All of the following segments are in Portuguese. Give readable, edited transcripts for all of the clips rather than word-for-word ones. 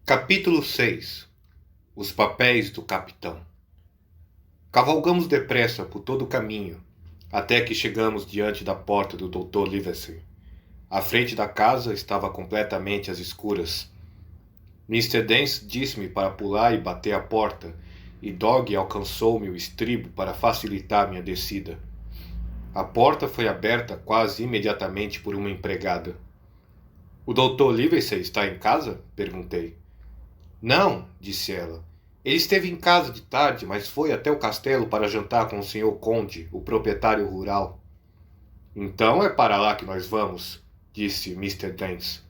Capítulo 6. Os papéis do capitão. Cavalgamos depressa por todo o caminho, até que chegamos diante da porta do Dr. Livesey. A frente da casa estava completamente às escuras. Mr. Dance disse-me para pular e bater a porta, e Dog alcançou-me o estribo para facilitar minha descida. A porta foi aberta quase imediatamente por uma empregada. "O Dr. Livesey está em casa?" perguntei. "Não", disse ela. "Ele esteve em casa de tarde, mas foi até o castelo para jantar com o Sr. Conde, o proprietário rural." "Então é para lá que nós vamos", disse Mr. Dance.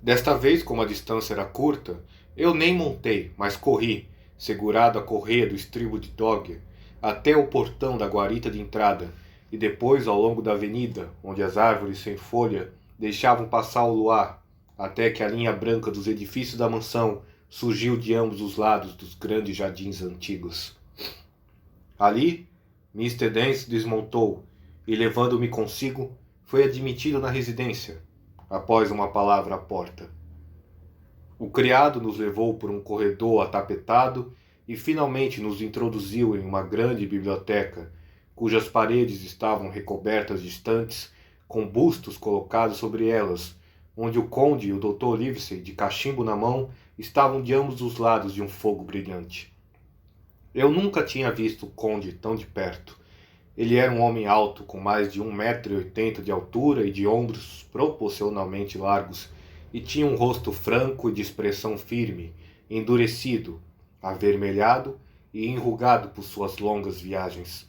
Desta vez, como a distância era curta, eu nem montei, mas corri, segurado a correia do estribo de Dog, até o portão da guarita de entrada, e depois ao longo da avenida, onde as árvores sem folha deixavam passar o luar, até que a linha branca dos edifícios da mansão surgiu de ambos os lados dos grandes jardins antigos. Ali, Mr. Dance desmontou e, levando-me consigo, foi admitido na residência, após uma palavra à porta. O criado nos levou por um corredor atapetado e finalmente nos introduziu em uma grande biblioteca, cujas paredes estavam recobertas de estantes, com bustos colocados sobre elas, onde o conde e o Dr. Livesey, de cachimbo na mão, estavam de ambos os lados de um fogo brilhante. Eu nunca tinha visto o conde tão de perto. Ele era um homem alto, com mais de 1,80 m de altura e de ombros proporcionalmente largos, e tinha um rosto franco e de expressão firme, endurecido, avermelhado e enrugado por suas longas viagens.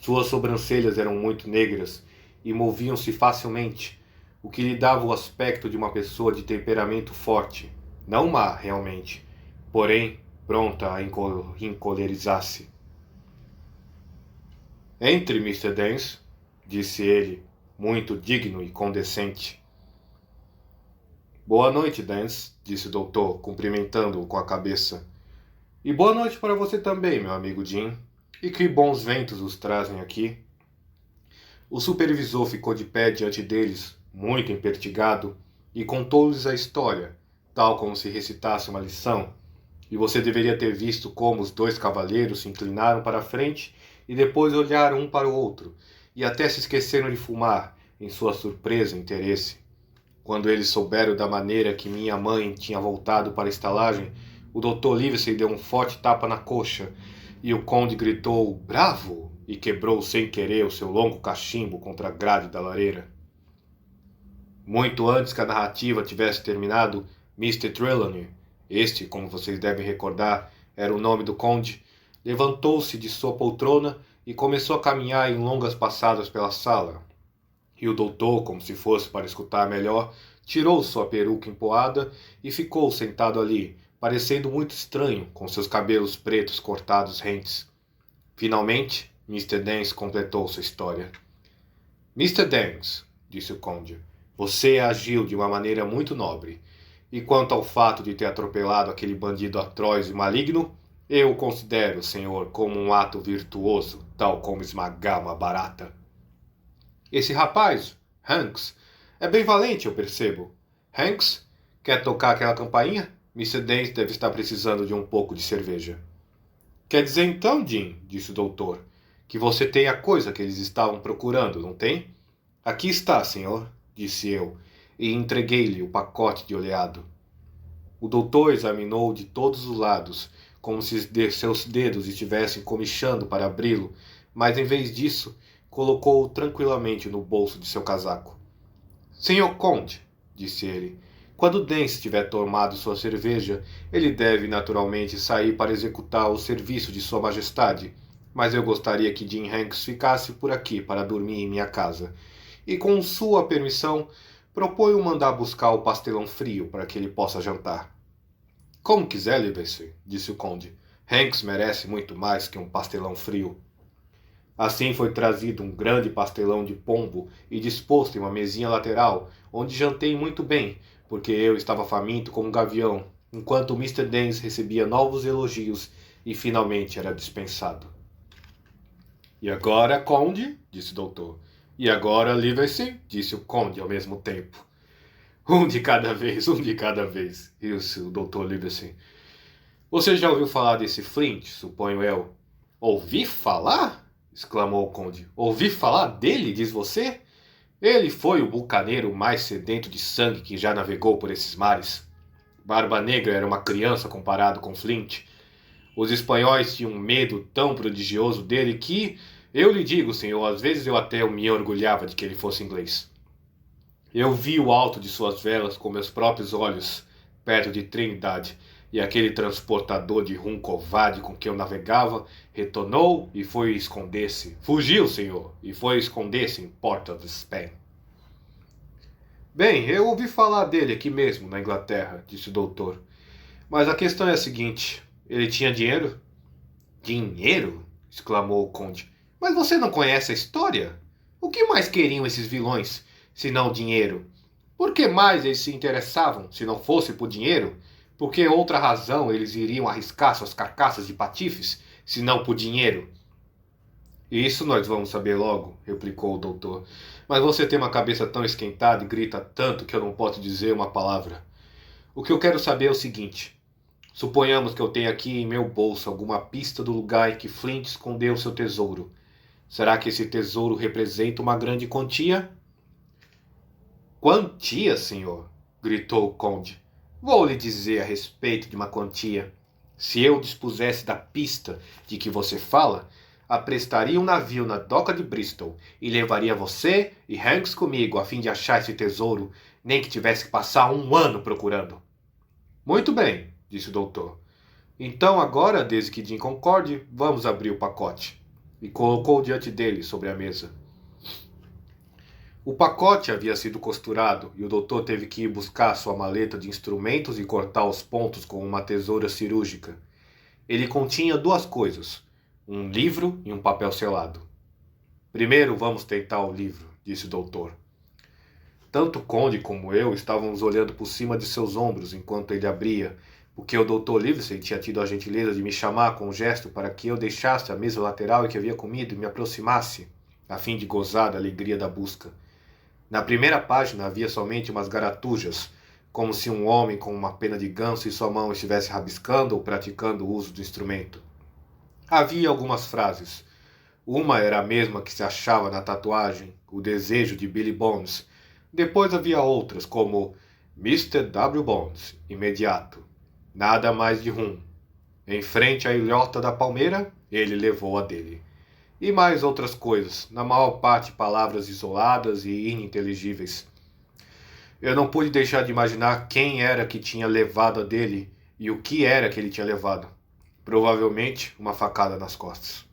Suas sobrancelhas eram muito negras e moviam-se facilmente, o que lhe dava o aspecto de uma pessoa de temperamento forte, não má realmente, porém pronta a encolerizar-se. "Entre, Mr. Dance", disse ele, muito digno e condescendente. "Boa noite, Dance", disse o doutor, cumprimentando-o com a cabeça. "E boa noite para você também, meu amigo Jim. E que bons ventos os trazem aqui." O supervisor ficou de pé diante deles, muito empertigado, e contou-lhes a história, tal como se recitasse uma lição, e você deveria ter visto como os dois cavalheiros se inclinaram para a frente e depois olharam um para o outro, e até se esqueceram de fumar, em sua surpresa e interesse. Quando eles souberam da maneira que minha mãe tinha voltado para a estalagem, o Dr. Livesey deu um forte tapa na coxa, e o conde gritou "Bravo!" e quebrou sem querer o seu longo cachimbo contra a grade da lareira. Muito antes que a narrativa tivesse terminado, Mr. Trelawney, este, como vocês devem recordar, era o nome do conde, levantou-se de sua poltrona e começou a caminhar em longas passadas pela sala. E o doutor, como se fosse para escutar melhor, tirou sua peruca empoada e ficou sentado ali, parecendo muito estranho, com seus cabelos pretos cortados rentes. Finalmente, Mr. Dance completou sua história. "Mr. Dance", disse o conde, "você agiu de uma maneira muito nobre. E quanto ao fato de ter atropelado aquele bandido atroz e maligno, eu o considero, senhor, como um ato virtuoso, tal como esmagar uma barata. Esse rapaz, Hanks, é bem valente, eu percebo. Hanks, quer tocar aquela campainha? Mr. Dance deve estar precisando de um pouco de cerveja." "Quer dizer então, Jim", disse o doutor, "que você tem a coisa que eles estavam procurando, não tem?" "Aqui está, senhor", disse eu, e entreguei-lhe o pacote de oleado. O doutor examinou-o de todos os lados, como se seus dedos estivessem comichando para abri-lo, mas em vez disso, colocou-o tranquilamente no bolso de seu casaco. "Senhor Conde", disse ele, "quando Dance tiver tomado sua cerveja, ele deve naturalmente sair para executar o serviço de Sua Majestade, mas eu gostaria que Jim Hanks ficasse por aqui para dormir em minha casa. E com sua permissão, proponho mandar buscar o pastelão frio para que ele possa jantar." "Como quiser, Livesey", disse o conde. "Hanks merece muito mais que um pastelão frio." Assim foi trazido um grande pastelão de pombo e disposto em uma mesinha lateral, onde jantei muito bem, porque eu estava faminto como um gavião, enquanto Mr. Dance recebia novos elogios e finalmente era dispensado. "E agora, conde", disse o doutor. "E agora, Livesey", disse o conde ao mesmo tempo. Um de cada vez, um de cada vez, riu-se o Dr. Livesey. Você já ouviu falar desse Flint, suponho eu? Ouvi falar? Exclamou o conde. Ouvi falar dele, diz você? Ele foi o bucaneiro mais sedento de sangue que já navegou por esses mares. Barba Negra era uma criança comparado com Flint. Os espanhóis tinham um medo tão prodigioso dele que, eu lhe digo, senhor, às vezes eu até me orgulhava de que ele fosse inglês. Eu vi o alto de suas velas com meus próprios olhos, perto de Trindade, e aquele transportador de rum covarde com que eu navegava retornou e foi esconder-se. Fugiu, senhor, e foi esconder-se em Port of Spain. Bem, eu ouvi falar dele aqui mesmo, na Inglaterra, disse o doutor. Mas a questão é a seguinte, ele tinha dinheiro? Dinheiro? Exclamou o conde. Mas você não conhece a história? O que mais queriam esses vilões, se não dinheiro? Por que mais eles se interessavam, se não fosse por dinheiro? Por que outra razão eles iriam arriscar suas carcaças de patifes, se não por dinheiro? Isso nós vamos saber logo, replicou o doutor. Mas você tem uma cabeça tão esquentada e grita tanto que eu não posso dizer uma palavra. O que eu quero saber é o seguinte. Suponhamos que eu tenha aqui em meu bolso alguma pista do lugar em que Flint escondeu seu tesouro. Será que esse tesouro representa uma grande quantia? Quantia, senhor? Gritou o conde. Vou lhe dizer a respeito de uma quantia. Se eu dispusesse da pista de que você fala, aprestaria um navio na doca de Bristol e levaria você e Hanks comigo a fim de achar esse tesouro, nem que tivesse que passar um ano procurando. Muito bem, disse o doutor. Então agora, desde que Jim concorde, vamos abrir o pacote. E colocou diante dele sobre a mesa. O pacote havia sido costurado e o doutor teve que ir buscar sua maleta de instrumentos e cortar os pontos com uma tesoura cirúrgica. Ele continha duas coisas, um livro e um papel selado. Primeiro vamos tentar o livro, disse o doutor. Tanto o conde como eu estávamos olhando por cima de seus ombros enquanto ele abria, porque o Dr. Livesey tinha tido a gentileza de me chamar com um gesto para que eu deixasse a mesa lateral em que havia comido e me aproximasse, a fim de gozar da alegria da busca. Na primeira página havia somente umas garatujas, como se um homem com uma pena de ganso em sua mão estivesse rabiscando ou praticando o uso do instrumento. Havia algumas frases. Uma era a mesma que se achava na tatuagem, o desejo de Billy Bones. Depois havia outras, como Mr. W. Bones, imediato. Nada mais de rum. Em frente à ilhota da palmeira, ele levou a dele. E mais outras coisas, na maior parte palavras isoladas e ininteligíveis. Eu não pude deixar de imaginar quem era que tinha levado a dele e o que era que ele tinha levado. Provavelmente uma facada nas costas.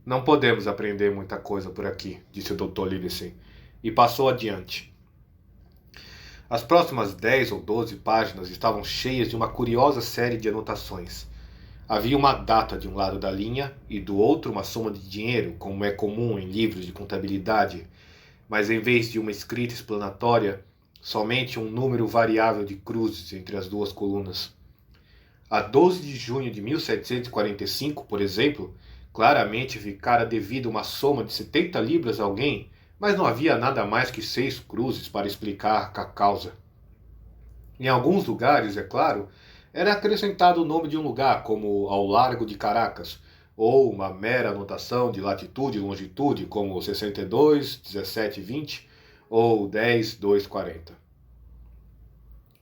Não podemos aprender muita coisa por aqui, disse o Dr. Livesey, e passou adiante. As próximas 10 ou 12 páginas estavam cheias de uma curiosa série de anotações. Havia uma data de um lado da linha e do outro uma soma de dinheiro, como é comum em livros de contabilidade, mas em vez de uma escrita explanatória, somente um número variável de cruzes entre as duas colunas. A 12 de junho de 1745, por exemplo, claramente ficara devida uma soma de 70 libras a alguém, mas não havia nada mais que 6 cruzes para explicar a causa. Em alguns lugares, é claro, era acrescentado o nome de um lugar, como ao largo de Caracas, ou uma mera anotação de latitude e longitude, como 62, 17, 20 ou 10, 2, 40.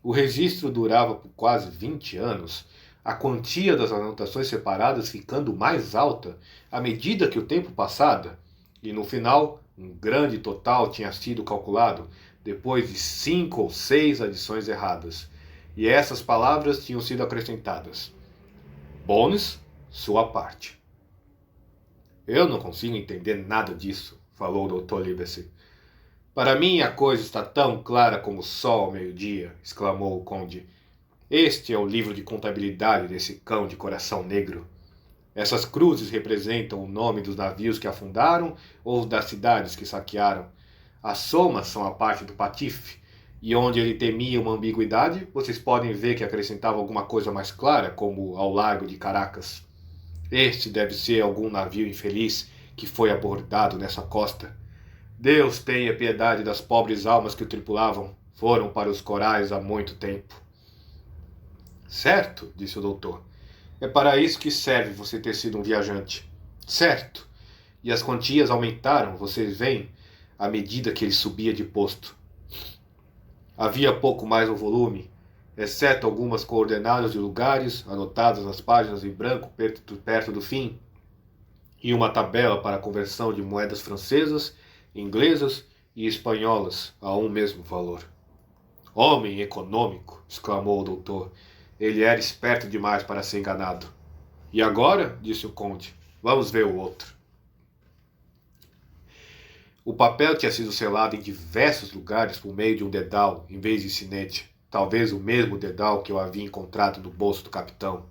O registro durava por quase 20 anos, a quantia das anotações separadas ficando mais alta à medida que o tempo passava, e no final um grande total tinha sido calculado depois de 5 ou 6 adições erradas. E essas palavras tinham sido acrescentadas. Bones, sua parte. Eu não consigo entender nada disso, falou o Dr. Livesey. Para mim a coisa está tão clara como o sol ao meio-dia, exclamou o conde. Este é o livro de contabilidade desse cão de coração negro. Essas cruzes representam o nome dos navios que afundaram ou das cidades que saquearam. As somas são a parte do patife, e onde ele temia uma ambiguidade, vocês podem ver que acrescentava alguma coisa mais clara, como ao largo de Caracas. Este deve ser algum navio infeliz que foi abordado nessa costa. Deus tenha piedade das pobres almas que o tripulavam, Foram para os corais há muito tempo. Certo, disse o doutor. É para isso que serve você ter sido um viajante. Certo. E as quantias aumentaram, vocês veem, à medida que ele subia de posto. Havia pouco mais no volume, exceto algumas coordenadas de lugares anotadas nas páginas em branco perto do fim, e uma tabela para a conversão de moedas francesas, inglesas e espanholas a um mesmo valor. Homem econômico, exclamou o doutor. Ele era esperto demais para ser enganado. E agora, disse o conde, vamos ver o outro. O papel tinha sido selado em diversos lugares por meio de um dedal, em vez de sinete. Talvez o mesmo dedal que eu havia encontrado no bolso do capitão.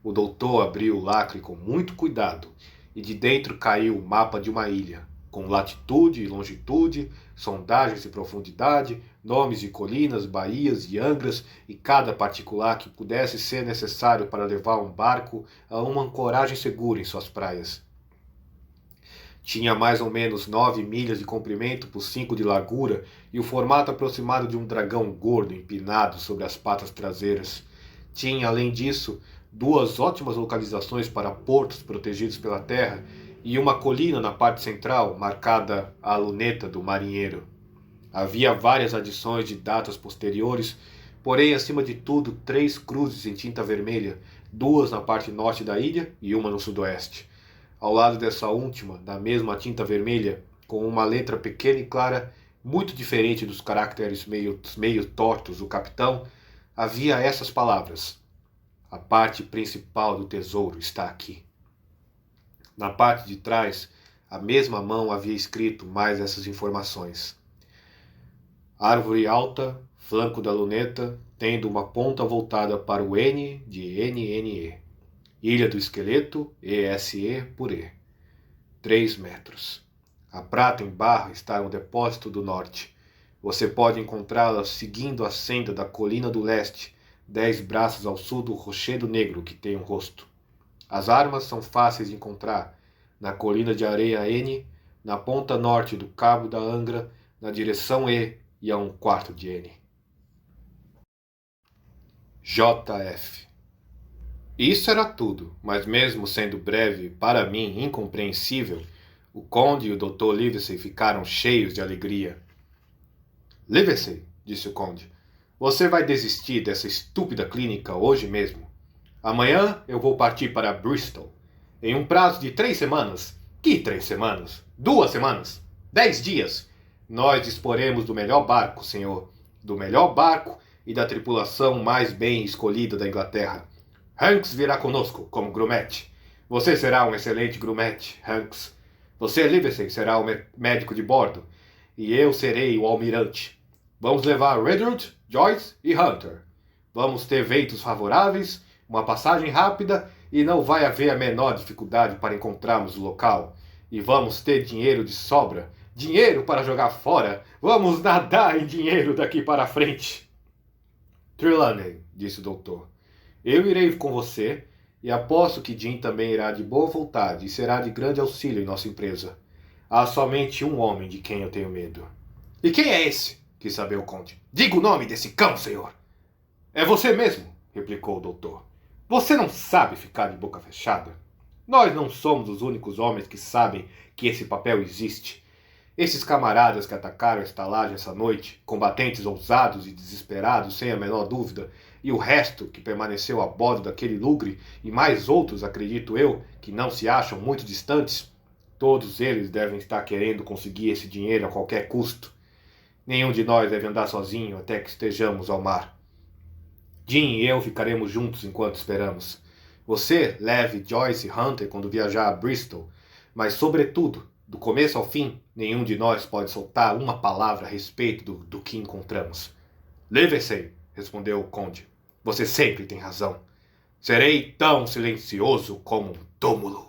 O doutor abriu o lacre com muito cuidado, e de dentro caiu o mapa de uma ilha, com latitude e longitude, sondagens de profundidade, nomes de colinas, baías e angras e cada particular que pudesse ser necessário para levar um barco a uma ancoragem segura em suas praias. Tinha mais ou menos 9 milhas de comprimento por 5 de largura e o formato aproximado de um dragão gordo empinado sobre as patas traseiras. Tinha, além disso, 2 ótimas localizações para portos protegidos pela terra e uma colina na parte central, marcada à luneta do marinheiro. Havia várias adições de datas posteriores, porém, acima de tudo, 3 cruzes em tinta vermelha, 2 na parte norte da ilha e uma no sudoeste. Ao lado dessa última, na mesma tinta vermelha, com uma letra pequena e clara, muito diferente dos caracteres meio tortos do capitão, havia essas palavras: a parte principal do tesouro está aqui. Na parte de trás, a mesma mão havia escrito mais essas informações. Árvore alta, flanco da luneta, tendo uma ponta voltada para o N de NNE. Ilha do Esqueleto, ESE por E. 3 metros. A prata em barra está no depósito do norte. Você pode encontrá-la seguindo a senda da colina do leste, 10 braços ao sul do Rochedo Negro, que tem um rosto. As armas são fáceis de encontrar, na colina de areia N, na ponta norte do Cabo da Angra, na direção E e a 1/4 de N. JF. Isso era tudo, mas mesmo sendo breve, para mim incompreensível, o conde e o Dr. Livesey ficaram cheios de alegria. Livesey, disse o conde, você vai desistir dessa estúpida clínica hoje mesmo. Amanhã eu vou partir para Bristol. Em um prazo de 3 semanas. Que 3 semanas? 2 semanas? 10 dias. Nós disporemos do melhor barco, senhor. Do melhor barco e da tripulação mais bem escolhida da Inglaterra. Hanks virá conosco, como grumete. Você será um excelente grumete, Hanks. Você, Livesey, será o médico de bordo. E eu serei o almirante. Vamos levar Redruth, Joyce e Hunter. Vamos ter ventos favoráveis, uma passagem rápida e não vai haver a menor dificuldade para encontrarmos o local. E vamos ter dinheiro de sobra. Dinheiro para jogar fora. Vamos nadar em dinheiro daqui para frente. Trelawney, disse o doutor. Eu irei com você e aposto que Jim também irá de boa vontade e será de grande auxílio em nossa empresa. Há somente um homem de quem eu tenho medo. E quem é esse? Quis saber o conde. Diga o nome desse cão, senhor. É você mesmo, replicou o doutor. Você não sabe ficar de boca fechada? Nós não somos os únicos homens que sabem que esse papel existe. Esses camaradas que atacaram a estalagem essa noite, combatentes ousados e desesperados, sem a menor dúvida, e o resto que permaneceu a bordo daquele lugre, e mais outros, acredito eu, que não se acham muito distantes, todos eles devem estar querendo conseguir esse dinheiro a qualquer custo. Nenhum de nós deve andar sozinho até que estejamos ao mar. Jim e eu ficaremos juntos enquanto esperamos. Você leve Joyce e Hunter quando viajar a Bristol, mas, sobretudo, do começo ao fim, nenhum de nós pode soltar uma palavra a respeito do que encontramos. Livesey, respondeu o conde. Você sempre tem razão. Serei tão silencioso como um túmulo.